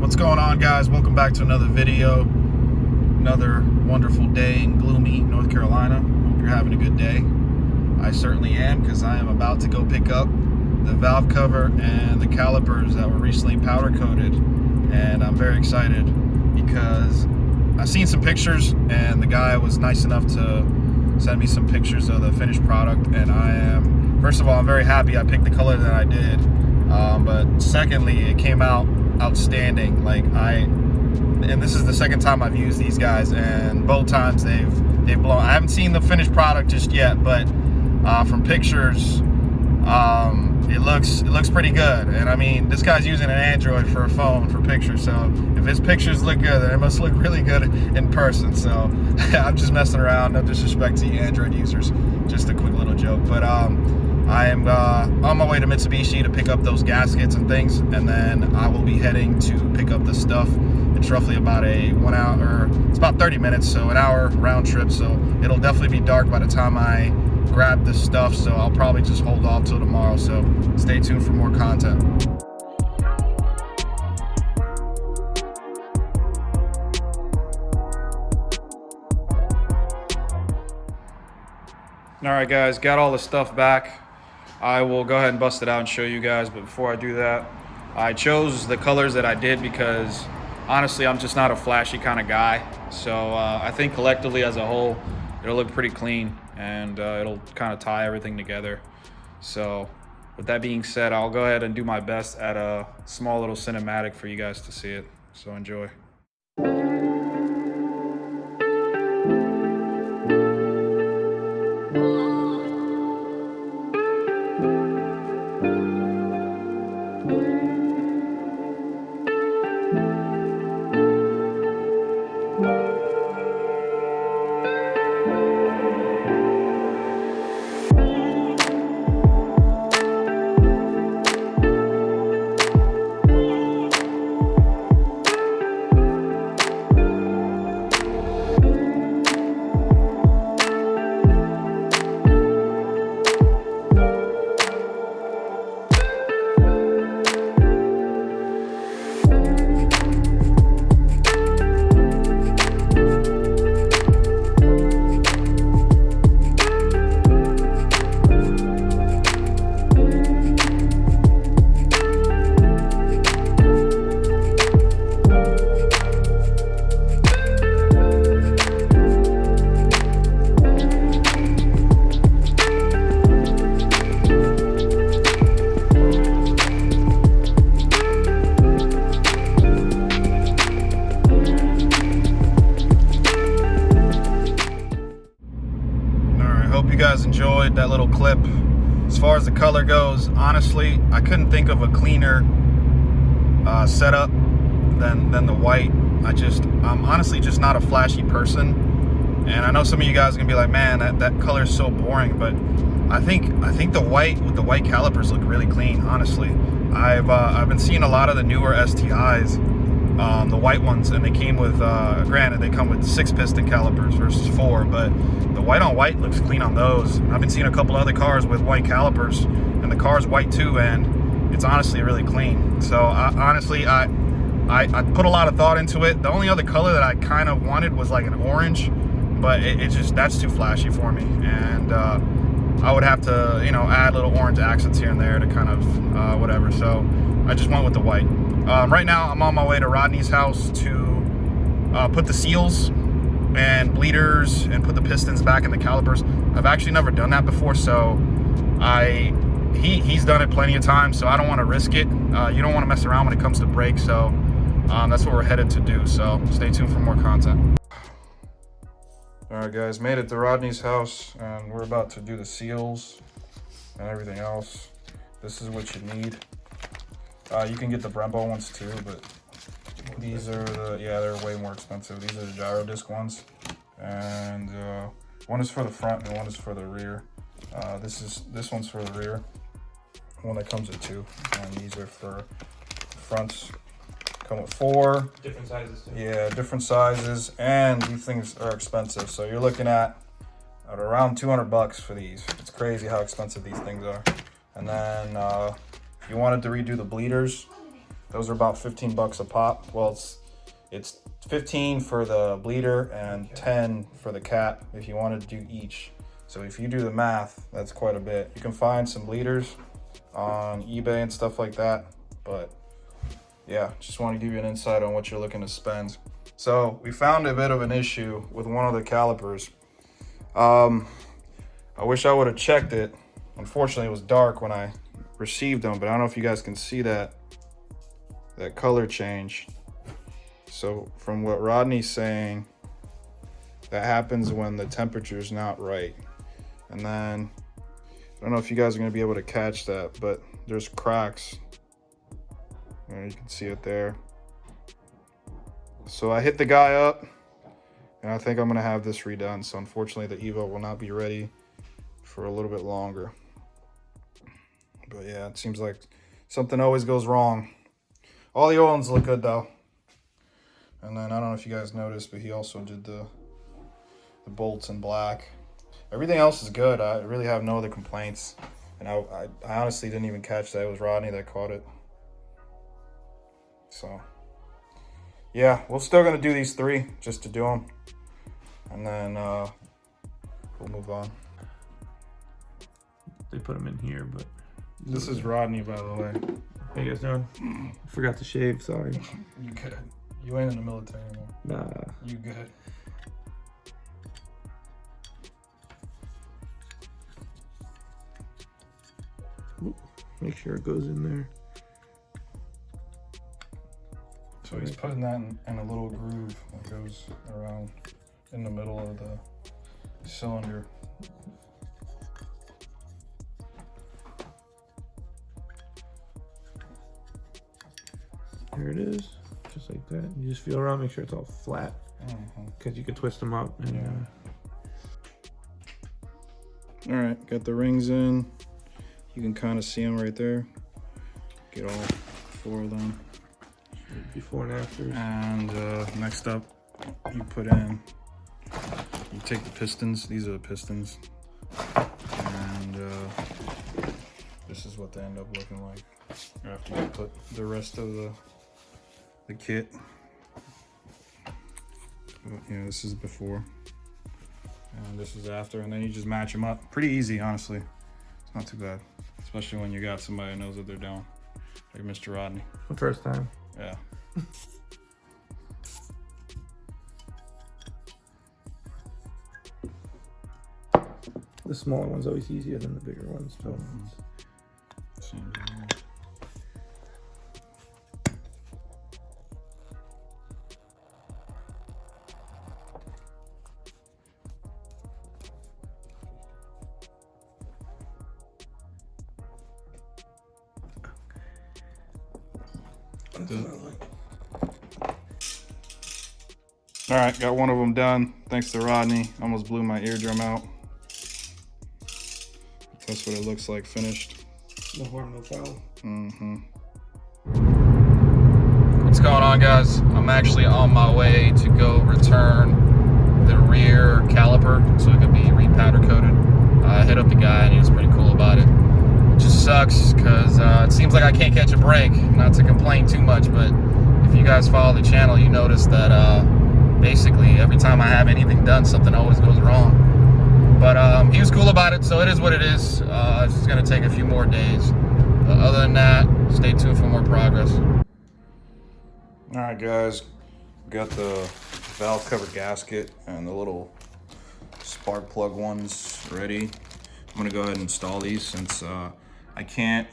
What's going on, guys? Welcome back to another video. Another wonderful day in gloomy North Carolina. Hope you're having a good day. I certainly am, because I am about to go pick up the valve cover and the calipers that were recently powder coated, and I'm very excited because I've seen some pictures and the guy was nice enough to send me some pictures of the finished product, and first of all, I'm very happy I picked the color that I did, but secondly, it came out outstanding. And this is the second time I've used these guys, and both times they've blown. I haven't seen the finished product just yet, but from pictures, it looks pretty good. And I mean, this guy's using an Android for a phone for pictures, so if his pictures look good, then it must look really good in person. So I'm just messing around, no disrespect to you Android users, just a quick little joke. But I am on my way to Mitsubishi to pick up those gaskets and things, and then I will be heading to pick up the stuff. It's roughly about a 1 hour, it's about 30 minutes, so an hour round trip, so it'll definitely be dark by the time I grab this stuff, so I'll probably just hold off till tomorrow, so stay tuned for more content. All right, guys, got all the stuff back. I will go ahead and bust it out and show you guys, but before I do that, I chose the colors that I did because honestly, I'm just not a flashy kind of guy. So I think collectively as a whole, it'll look pretty clean, and it'll kind of tie everything together. So with that being said, I'll go ahead and do my best at a small little cinematic for you guys to see it. So enjoy. Hope you guys enjoyed that little clip. As far as the color goes, honestly, I couldn't think of a cleaner setup than the white. I'm honestly just not a flashy person, and I know some of you guys are gonna be like, man, that color is so boring, but I think the white with the white calipers look really clean. Honestly, I've been seeing a lot of the newer STIs, the white ones, and they came with granted they come with 6-piston calipers versus 4, but the white on white looks clean on those. I've been seeing a couple other cars with white calipers, and the car's white too, and it's honestly really clean. So honestly, I put a lot of thought into it. The only other color that I kind of wanted was like an orange, but that's too flashy for me, and I would have to, add little orange accents here and there to kind of whatever. So I just went with the white. Right now, I'm on my way to Rodney's house to put the seals and bleeders and put the pistons back in the calipers. I've actually never done that before, so he's done it plenty of times, so I don't want to risk it. You don't want to mess around when it comes to brakes, so that's what we're headed to do. So stay tuned for more content. All right, guys, made it to Rodney's house, and we're about to do the seals and everything else. This is what you need. You can get the Brembo ones too, but these are they're way more expensive. These are the gyro disc ones, and one is for the front and one is for the rear. This one's for the rear, one that comes with 2, and these are for the fronts. Come with 4. Different sizes too. Yeah, different sizes, and these things are expensive. So you're looking at around $200 for these. It's crazy how expensive these things are. And then if you wanted to redo the bleeders, Those are about 15 bucks a pop. Well, it's 15 for the bleeder and 10 for the cap if you wanted to do each. So if you do the math, that's quite a bit. You can find some bleeders on eBay and stuff like that, but yeah, just want to give you an insight on what you're looking to spend. So we found a bit of an issue with one of the calipers. I wish I would have checked it. Unfortunately, it was dark when I received them, but I don't know if you guys can see that color change. So from what Rodney's saying, that happens when the temperature is not right. And then, I don't know if you guys are gonna be able to catch that, but there's cracks. You can see it there. So I hit the guy up, and I think I'm gonna have this redone. So unfortunately, the Evo will not be ready for a little bit longer. But yeah, it seems like something always goes wrong. All the oil look good though. And then I don't know if you guys noticed, but he also did the bolts in black. Everything else is good. I really have no other complaints. And I honestly didn't even catch that. It was Rodney that caught it. So yeah, we're still gonna do these 3 just to do them. And then we'll move on. They put them in here, but... This is Rodney, by the way. How you guys doing? I forgot to shave, sorry. You good. You ain't in the military anymore. Nah. You good. Make sure it goes in there. So he's putting that in a little groove that goes around in the middle of the cylinder. There it is, just like that. You just feel around, make sure it's all flat, because you can twist them up. And, All right, got the rings in. You can kind of see them right there. Get all 4 of them. Before and afters. And next up, you put in, you take the pistons. These are the pistons. And this is what they end up looking like after you put the rest of the kit. But, yeah, this is before. And this is after. And then you just match them up. Pretty easy, honestly. It's not too bad. Especially when you got somebody who knows what they're doing. Like Mr. Rodney. The first time. Yeah. The smaller one's always easier than the bigger ones. So. All right, got one of them done. Thanks to Rodney. Almost blew my eardrum out. That's what it looks like finished. No harm, no foul. What's going on, guys? I'm actually on my way to go return the rear caliper so it can be repowder coated. I hit up the guy and he was pretty cool about it. It just sucks because it seems like I can't catch a break. Not to complain too much, but if you guys follow the channel, you notice that basically every time I have anything done, something always goes wrong. But he was cool about it, so it is what it is. It's just gonna take a few more days. But other than that, stay tuned for more progress. All right, guys, got the valve cover gasket and the little spark plug ones ready. I'm gonna go ahead and install these since I can't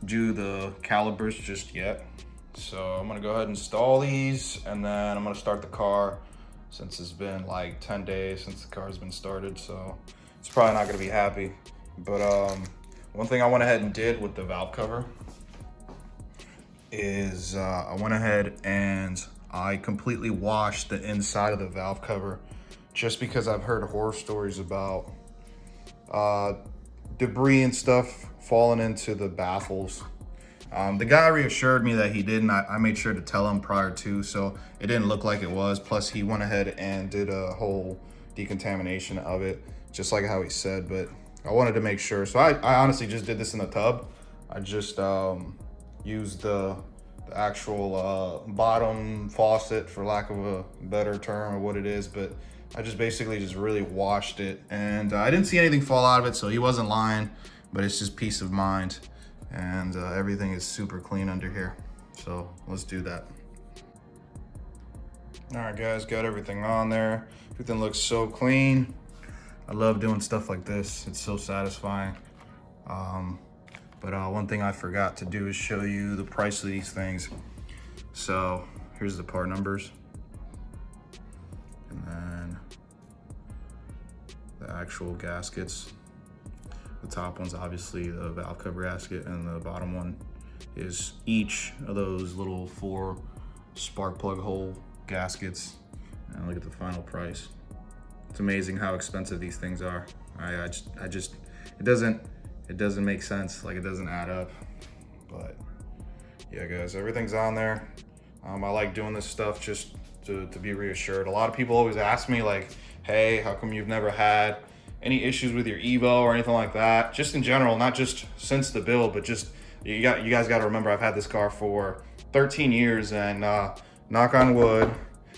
do the calipers just yet. So I'm gonna go ahead and install these, and then I'm gonna start the car since it's been like 10 days since the car's been started, so it's probably not gonna be happy. But one thing I went ahead and did with the valve cover is I went ahead and I completely washed the inside of the valve cover, just because I've heard horror stories about debris and stuff falling into the baffles. The guy reassured me that he didn't. I made sure to tell him prior to, so it didn't look like it was. Plus, he went ahead and did a whole decontamination of it, just like how he said, but I wanted to make sure. So I honestly just did this in the tub. I just used the the actual bottom faucet, for lack of a better term of what it is, but I just basically just really washed it, and I didn't see anything fall out of it, so he wasn't lying, but it's just peace of mind. And everything is super clean under here. So let's do that. All right, guys, got everything on there. Everything looks so clean. I love doing stuff like this. It's so satisfying. But one thing I forgot to do is show you the price of these things. So here's the part numbers. And then the actual gaskets. The top one's obviously the valve cover gasket, and the bottom one is each of those little 4 spark plug hole gaskets. And look at the final price. It's amazing how expensive these things are. I just it doesn't make sense. Like, it doesn't add up. But yeah, guys, everything's on there. I like doing this stuff just to be reassured. A lot of people always ask me, like, hey, how come you've never had any issues with your Evo or anything like that? Just in general, not just since the build, but just you guys got to remember, I've had this car for 13 years, and knock on wood,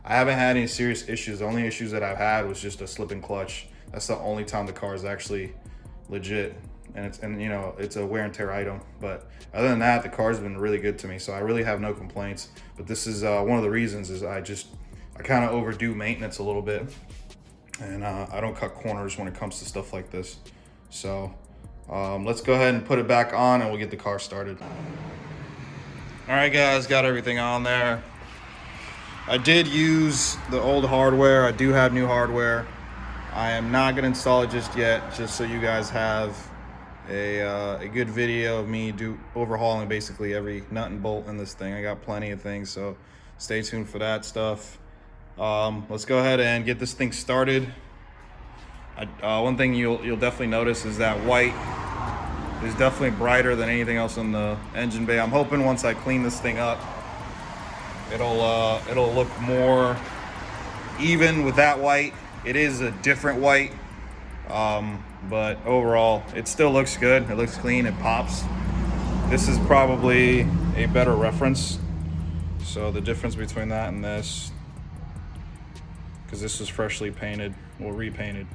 I haven't had any serious issues. The only issues that I've had was just a slipping clutch. That's the only time the car is actually legit, and you know, it's a wear and tear item. But other than that, the car's been really good to me, so I really have no complaints. But this is one of the reasons is I kind of overdo maintenance a little bit. And I don't cut corners when it comes to stuff like this. So let's go ahead and put it back on, and we'll get the car started. All right, guys, got everything on there. I did use the old hardware. I do have new hardware. I am not gonna install it just yet, just so you guys have a good video of me overhauling basically every nut and bolt in this thing. I got plenty of things, so stay tuned for that stuff. Let's go ahead and get this thing started. One thing you'll definitely notice is that white is definitely brighter than anything else in the engine bay. I'm hoping once I clean this thing up, it'll look more even with that white. It is a different white, but overall it still looks good. It looks clean, it pops. This is probably a better reference. So the difference between that and this, because this was freshly painted or repainted,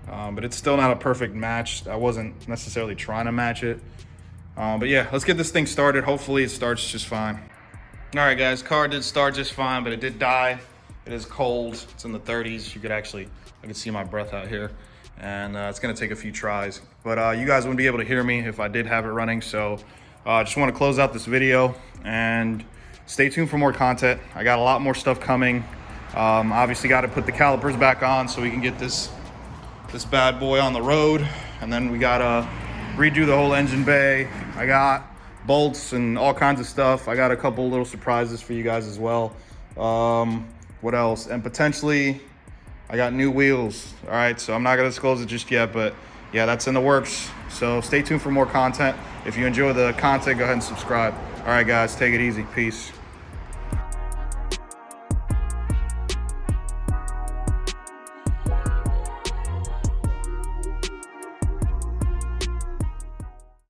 but it's still not a perfect match. I wasn't necessarily trying to match it, but yeah, let's get this thing started. Hopefully it starts just fine. All right, guys, car did start just fine, but it did die. It is cold. It's in the 30s. I can see my breath out here, and it's gonna take a few tries, but you guys wouldn't be able to hear me if I did have it running. So just want to close out this video and stay tuned for more content. I got a lot more stuff coming. Obviously got to put the calipers back on so we can get this bad boy on the road, and then we gotta redo the whole engine bay. I got bolts and all kinds of stuff. I got a couple little surprises for you guys as well. What else? And potentially I got new wheels. All right, so I'm not gonna disclose it just yet, but yeah, that's in the works. So stay tuned for more content. If you enjoy the content, go ahead and subscribe. All right, guys, take it easy. Peace.